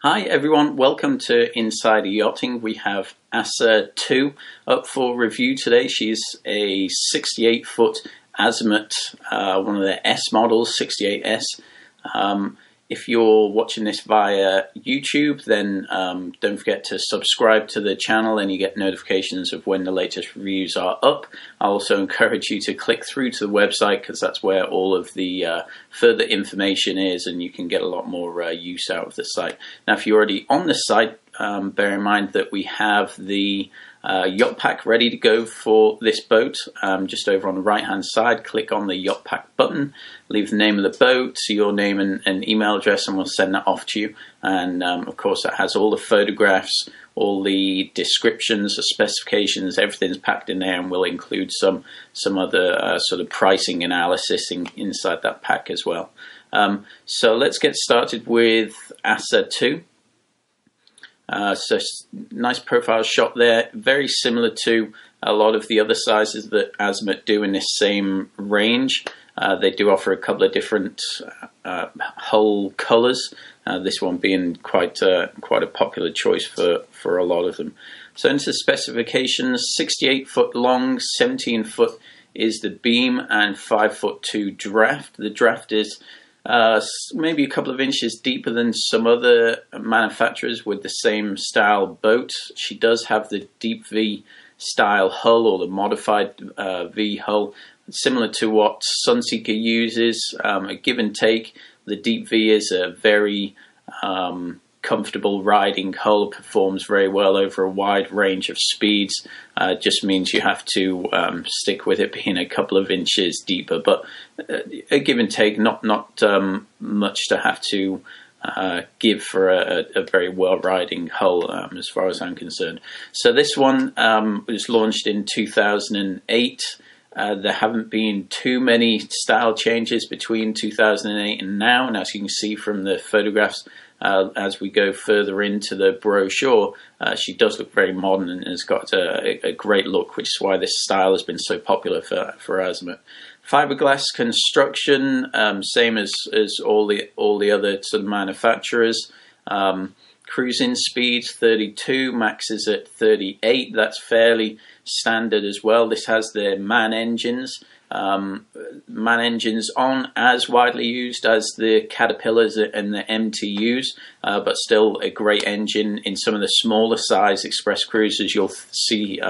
Hi everyone, welcome to Insider Yachting. We have Assa 2 up for review today. She's a 68-foot azimuth, one of the S models, 68S. If you're watching this via YouTube, then don't forget to subscribe to the channel and you get notifications of when the latest reviews are up. I also encourage you to click through to the website because that's where all of the further information is, and you can get a lot more use out of the site. Now, if you're already on the site, bear in mind that we have the yacht pack ready to go for this boat. Just over on the right hand side, click on the yacht pack button, leave the name of the boat, your name and email address, and we'll send that off to you. And of course that has all the photographs, all the descriptions, the specifications, everything's packed in there, and we'll include some other sort of pricing analysis inside that pack as well. So let's get started with Assa 2. So nice profile shot there, very similar to a lot of the other sizes that Azimuth do in this same range. They do offer a couple of different hull colours, this one being quite a popular choice for a lot of them. So into the specifications: 68 foot long, 17 foot is the beam, and 5'2" draft. The draft is maybe a couple of inches deeper than some other manufacturers with the same style boat. She does have the deep V style hull, or the modified V hull, similar to what Sunseeker uses. A give and take, the deep V is a very comfortable riding hull, performs very well over a wide range of speeds. Just means you have to stick with it being a couple of inches deeper, but a give and take, not much to have to give for a very well riding hull, as far as I'm concerned. So this one was launched in 2008. There haven't been too many style changes between 2008 and now, and as you can see from the photographs, as we go further into the brochure, she does look very modern and has got a great look, which is why this style has been so popular for Azimuth. Fiberglass construction, same as all the other sort of manufacturers. Cruising speeds 32, max is at 38. That's fairly standard as well. This has the MAN engines. MAN engines aren't as widely used as the Caterpillars and the MTUs, but still a great engine. In some of the smaller size express cruisers, you'll see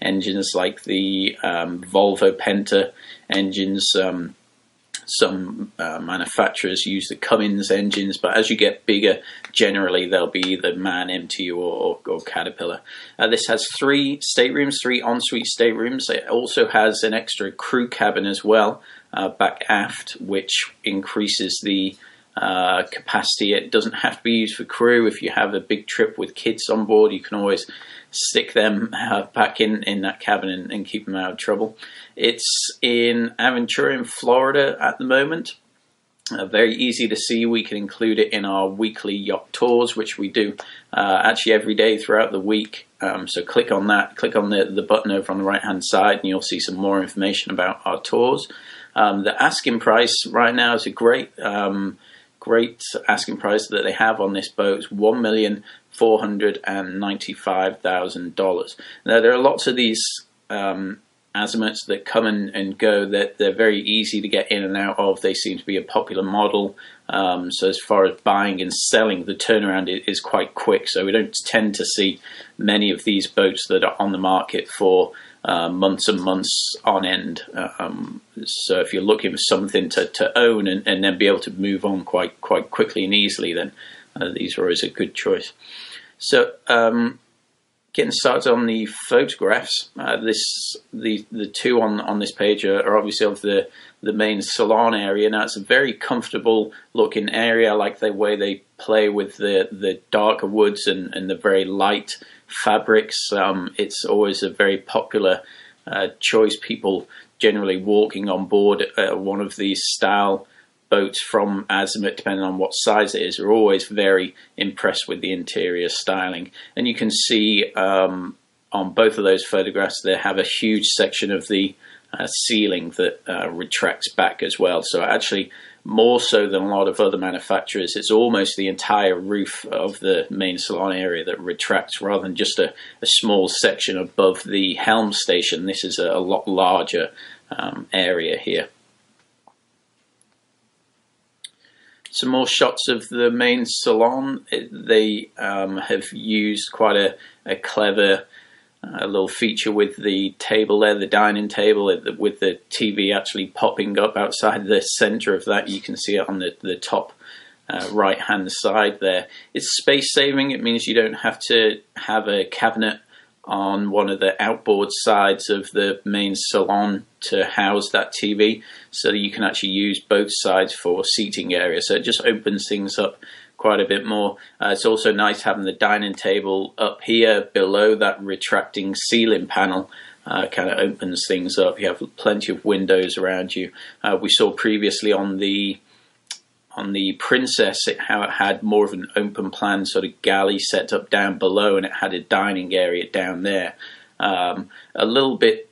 engines like the Volvo Penta engines. Some manufacturers use the Cummins engines, but as you get bigger, generally they'll be the MAN, MTU, or Caterpillar. This has 3 staterooms, 3 ensuite staterooms. It also has an extra crew cabin as well, back aft, which increases the capacity. It doesn't have to be used for crew. If you have a big trip with kids on board, you can always stick them back in that cabin and keep them out of trouble. It's in Aventura in Florida at the moment. Very easy to see. We can include it in our weekly yacht tours, which we do actually every day throughout the week. So click on that, click on the button over on the right hand side, and you'll see some more information about our tours. The asking price right now is a great asking price that they have on this boat. It's $1,495,000. Now, there are lots of these azimuths that come and go, that they're very easy to get in and out of. They seem to be a popular model. So as far as buying and selling, the turnaround is quite quick. So we don't tend to see many of these boats that are on the market for months and months on end. So if you're looking for something to own and then be able to move on quite quickly and easily, then these are always a good choice. So getting started on the photographs, the two on this page are obviously of the main salon area. Now, it's a very comfortable looking area. I like the way they play with the darker woods and the very light fabrics. It's always a very popular choice. People generally walking on board one of these style boats from Azimuth, depending on what size it is, are always very impressed with the interior styling. And you can see on both of those photographs they have a huge section of the ceiling that retracts back as well. So actually, more so than a lot of other manufacturers, it's almost the entire roof of the main salon area that retracts rather than just a small section above the helm station. This is a lot larger area here. Some more shots of the main salon. They have used quite a clever little feature with the table there, the dining table, with the TV actually popping up outside the center of that. You can see it on the top right hand side there. It's space saving. It means you don't have to have a cabinet on one of the outboard sides of the main salon to house that TV, so that you can actually use both sides for seating area. So it just opens things up quite a bit more. It's also nice having the dining table up here below that retracting ceiling panel. Kind of opens things up. You have plenty of windows around you. We saw previously on the Princess how it had more of an open plan sort of galley set up down below, and it had a dining area down there. A little bit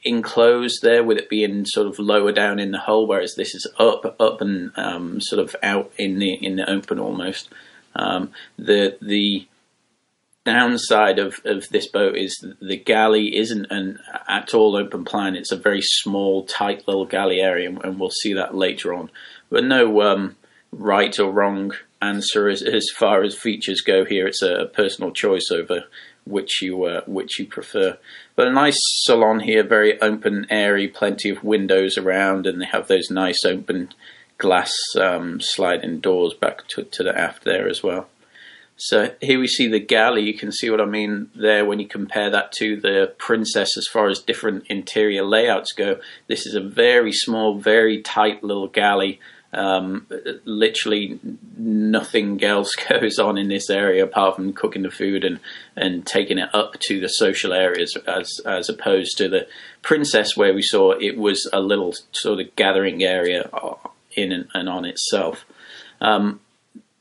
enclosed there with it being sort of lower down in the hull, whereas this is up and sort of out in the open almost. The downside of this boat is the galley isn't an at all open plan. It's a very small, tight little galley area, and we'll see that later on. But no right or wrong answer as far as features go here. It's a personal choice over which you prefer. But a nice salon here, very open, airy, plenty of windows around, and they have those nice open glass sliding doors back to the aft there as well. So here we see the galley. You can see what I mean there when you compare that to the Princess as far as different interior layouts go. This is a very small, very tight little galley. Literally nothing else goes on in this area apart from cooking the food and taking it up to the social areas, as opposed to the Princess, where we saw it was a little sort of gathering area in and on itself.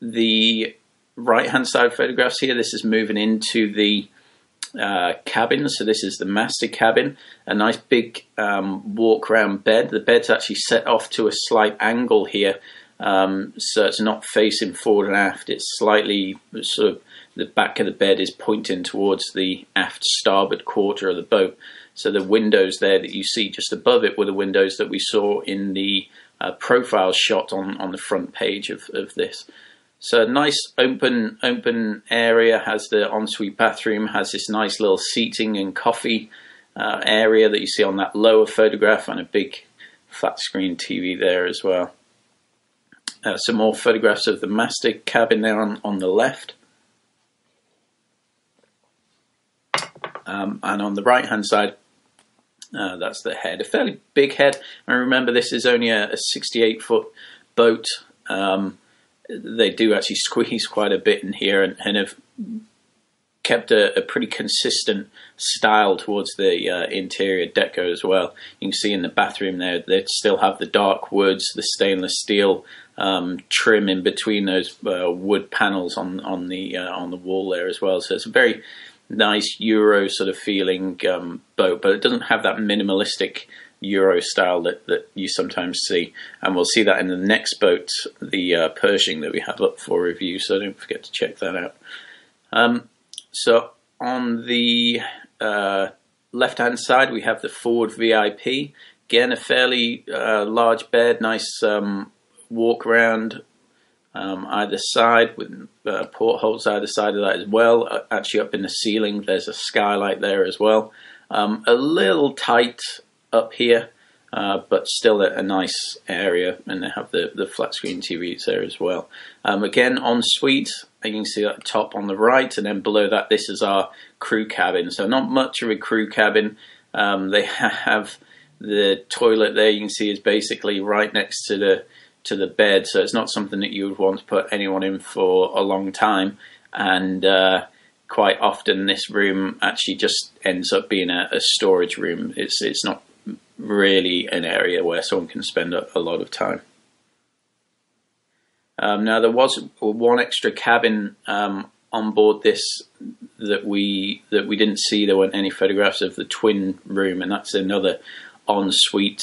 The right hand side photographs here, this is moving into the cabin. So this is the master cabin, a nice big walk around bed. The bed's actually set off to a slight angle here, so it's not facing forward and aft. It's slightly sort of, the back of the bed is pointing towards the aft starboard quarter of the boat. So the windows there that you see just above it were the windows that we saw in the profile shot on the front page of this. So nice open area, has the ensuite bathroom, has this nice little seating and coffee area that you see on that lower photograph, and a big flat screen TV there as well. Some more photographs of the master cabin there on the left. And on the right hand side, that's the head, a fairly big head. And remember, this is only a 68-foot boat. They do actually squeeze quite a bit in here, and have kept a pretty consistent style towards the interior deco as well. You can see in the bathroom there, they still have the dark woods, the stainless steel trim in between those wood panels on the wall there as well. So it's a very nice Euro sort of feeling boat, but it doesn't have that minimalistic Euro style that you sometimes see, and we'll see that in the next boat, the Pershing, that we have up for review, so don't forget to check that out. So on the left hand side we have the forward VIP, again a fairly large bed, nice walk around either side, with portholes either side of that as well. Actually up in the ceiling there's a skylight there as well. A little tight up here, but still a nice area, and they have the flat screen TVs there as well. Again, en suite, you can see at the top on the right, and then below that this is our crew cabin. So not much of a crew cabin. They have the toilet there, you can see, is basically right next to the bed, so it's not something that you would want to put anyone in for a long time. And quite often this room actually just ends up being a storage room. It's not really an area where someone can spend a lot of time. Now there was one extra cabin on board this that we didn't see. There weren't any photographs of the twin room, and that's another ensuite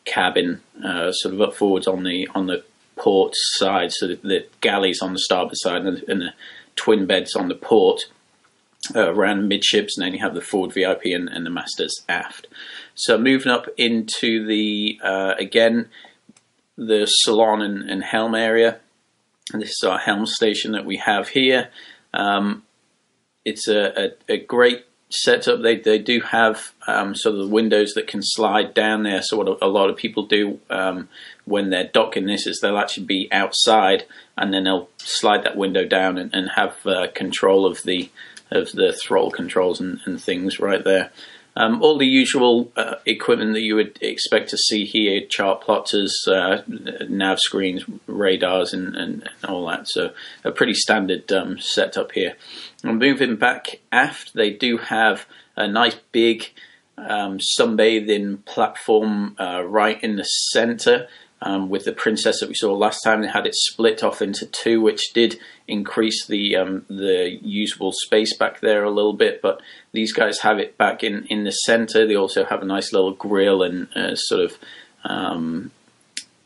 cabin, sort of up forwards on the port side, so the galleys on the starboard side and the twin beds on the port around midships, and then you have the forward VIP and the masters aft. So moving up into the again the salon and helm area, and this is our helm station that we have here. It's a great setup. They do have sort of the windows that can slide down there. So what a lot of people do when they're docking this is they'll actually be outside, and then they'll slide that window down and have control of the throttle controls and things right there. All the usual equipment that you would expect to see here: chart plotters, nav screens, radars, and all that. So a pretty standard setup here. And moving back aft, they do have a nice big sunbathing platform right in the center. With the Princess that we saw last time, they had it split off into two, which did increase the usable space back there a little bit. But these guys have it back in the center. They also have a nice little grill and sort of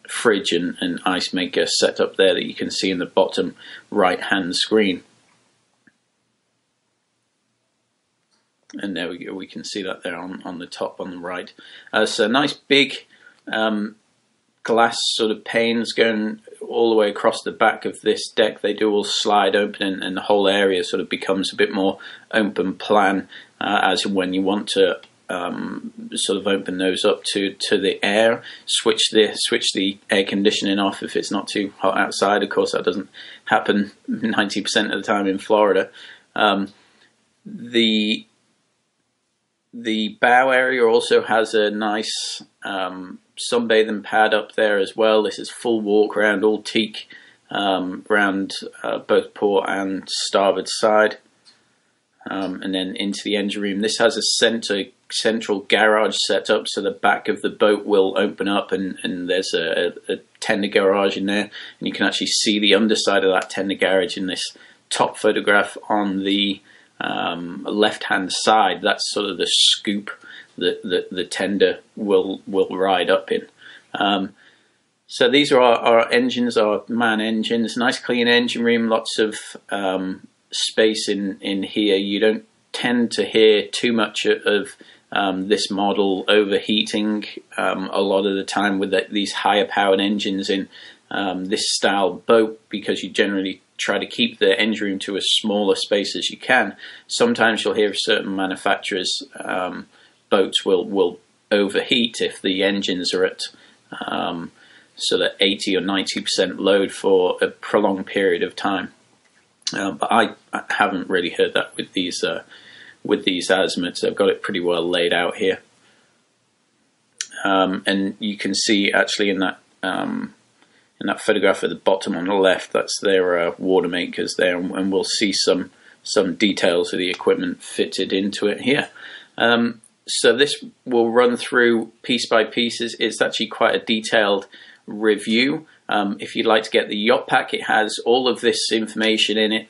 fridge and ice maker set up there that you can see in the bottom right hand screen. And there we go. We can see that there on the top on the right. So nice big glass sort of panes going all the way across the back of this deck. They do all slide open, and the whole area sort of becomes a bit more open plan as when you want to sort of open those up to the air. Switch the air conditioning off if it's not too hot outside. Of course, that doesn't happen 90% of the time in Florida. The bow area also has a nice sunbathing pad up there as well. This is full walk around, all teak around both port and starboard side, and then into the engine room. This has a central garage set up, so the back of the boat will open up, and there's a tender garage in there, and you can actually see the underside of that tender garage in this top photograph on the left hand side. That's sort of the scoop that the tender will ride up in. So these are our engines, our MAN engines. Nice clean engine room, lots of space in here. You don't tend to hear too much of this model overheating a lot of the time with these higher powered engines in this style boat, because you generally try to keep the engine room to as small a space as you can. Sometimes you'll hear certain manufacturers boats will overheat if the engines are at sort of 80 or 90% load for a prolonged period of time. But I haven't really heard that with these azimuths. They've got it pretty well laid out here, and you can see actually in that photograph at the bottom on the left, that's their water makers there, and we'll see some details of the equipment fitted into it here. So this will run through piece by piece. It's actually quite a detailed review. If you'd like to get the yacht pack, it has all of this information in it.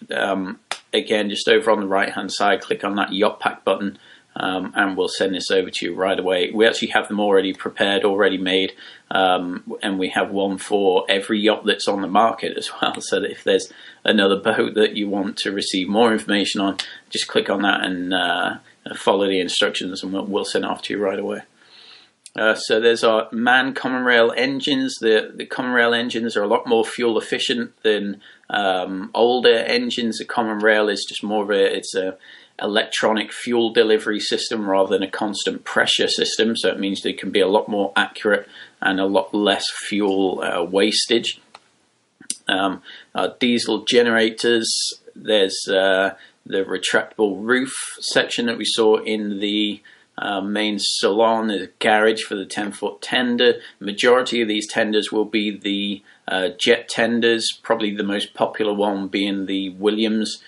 Again, just over on the right hand side, click on that yacht pack button, and we'll send this over to you right away. We actually have them already prepared, already made, and we have one for every yacht that's on the market as well, so that if there's another boat that you want to receive more information on, just click on that and follow the instructions, and we'll send it off to you right away. So there's our MAN common rail engines. The common rail engines are a lot more fuel efficient than older engines. The common rail is just more of it's a electronic fuel delivery system rather than a constant pressure system, so it means they can be a lot more accurate and a lot less fuel wastage. Diesel generators, there's the retractable roof section that we saw in the main salon. There's a garage for the 10-foot tender. Majority of these tenders will be the jet tenders, probably the most popular one being the Williams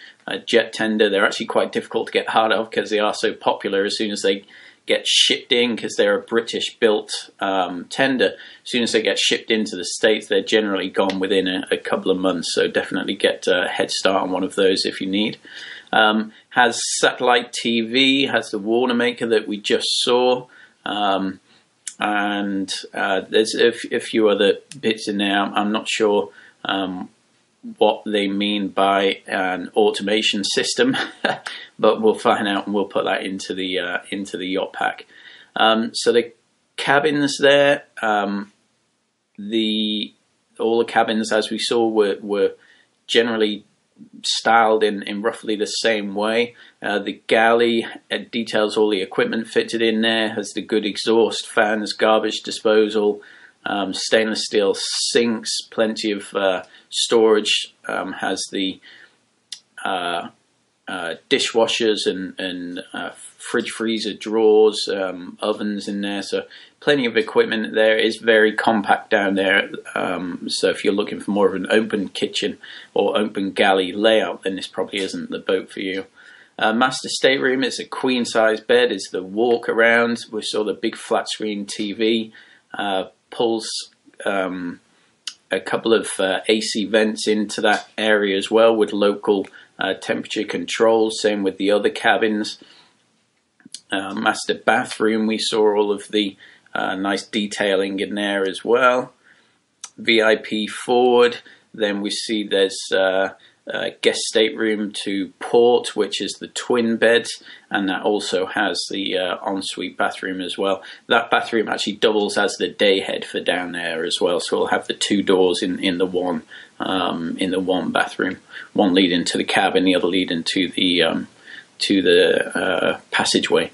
jet tender. They're actually quite difficult to get hold of because they are so popular. As soon as they get shipped in, because they're a British built tender, as soon as they get shipped into the States, they're generally gone within a couple of months, so definitely get a head start on one of those if you need. Has satellite TV, has the water maker that we just saw, and there's a few other bits in there. I'm not sure what they mean by an automation system, but we'll find out, and we'll put that into the yacht pack. So the cabins there, all the cabins, as we saw, were generally styled in roughly the same way. The galley details all the equipment fitted in there, has the good exhaust fans, garbage disposal, stainless steel sinks, plenty of storage, has the dishwashers and fridge freezer drawers, ovens in there, so plenty of equipment there. It's very compact down there, so if you're looking for more of an open kitchen or open galley layout, then this probably isn't the boat for you. Master stateroom is a queen size bed, is the walk around. We saw the big flat screen TV, pulls a couple of AC vents into that area as well with local temperature controls, same with the other cabins. Master bathroom, we saw all of the nice detailing in there as well. VIP forward, then we see there's guest stateroom to port, which is the twin beds, and that also has the ensuite bathroom as well. That bathroom actually doubles as the day head for down there as well, so we'll have the two doors in the one bathroom, one leading to the cabin, the other leading to the passageway.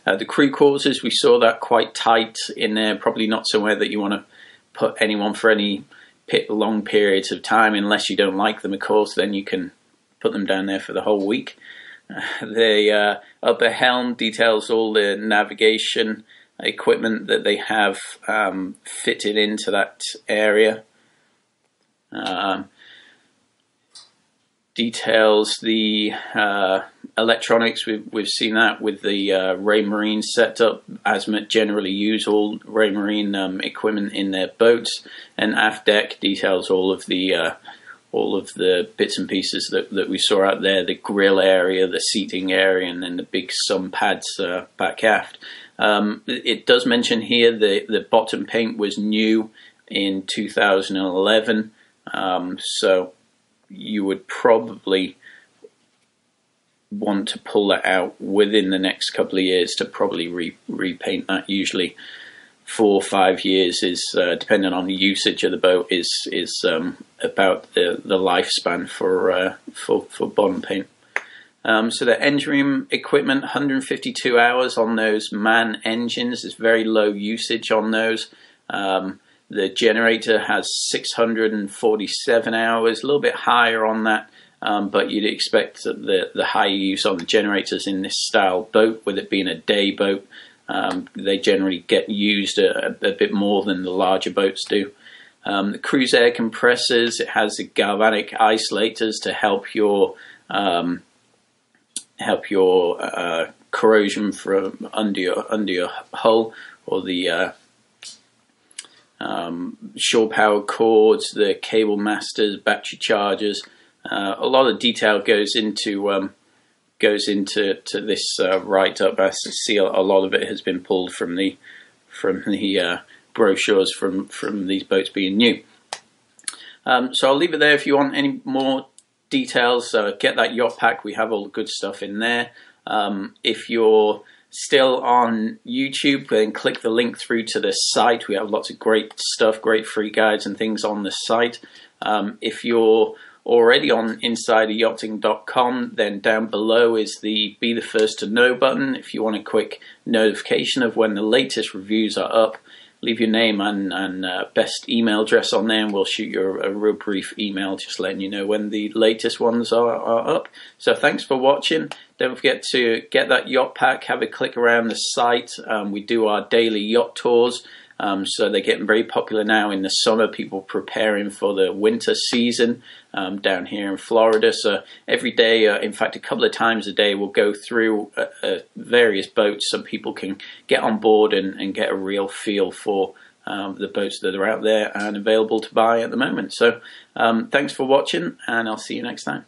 The crew quarters, we saw that quite tight in there, probably not somewhere that you want to put anyone for any long periods of time, unless you don't like them, of course, then you can put them down there for the whole week. The upper helm details all the navigation equipment that they have fitted into that area. Details the electronics. We've seen that with the Raymarine setup. Azimuth generally use all Raymarine equipment in their boats, and aft deck details all of the bits and pieces that we saw out there, the grill area, the seating area, and then the big sun pads back aft. It does mention here the bottom paint was new in 2011, so you would probably want to pull that out within the next couple of years to probably repaint that. Usually 4 or 5 years is, depending on the usage of the boat, is about the lifespan for bottom paint. So the engine room equipment, 152 hours on those MAN engines, is very low usage on those. The generator has 647 hours, a little bit higher on that, but you'd expect the higher use on the generators in this style boat, with it being a day boat, they generally get used a bit more than the larger boats do. The cruise air compressors, it has the galvanic isolators to help your corrosion from under your hull, or the shore power cords, the cable masters, battery chargers. A lot of detail goes into this write-up. As you see, a lot of it has been pulled from the brochures from these boats being new. So I'll leave it there. If you want any more details, get that yacht pack. We have all the good stuff in there. If you're still on YouTube, then click the link through to the site. We have lots of great stuff, great free guides and things on the site. If you're already on insideryachting.com, then down below is the Be the First to Know button. If you want a quick notification of when the latest reviews are up, leave your name and best email address on there, and we'll shoot you a real brief email just letting you know when the latest ones are up. So thanks for watching. Don't forget to get that yacht pack, have a click around the site. We do our daily yacht tours, so they're getting very popular now in the summer, people preparing for the winter season down here in Florida. So every day, in fact a couple of times a day, we'll go through various boats so people can get on board and get a real feel for the boats that are out there and available to buy at the moment. So thanks for watching, and I'll see you next time.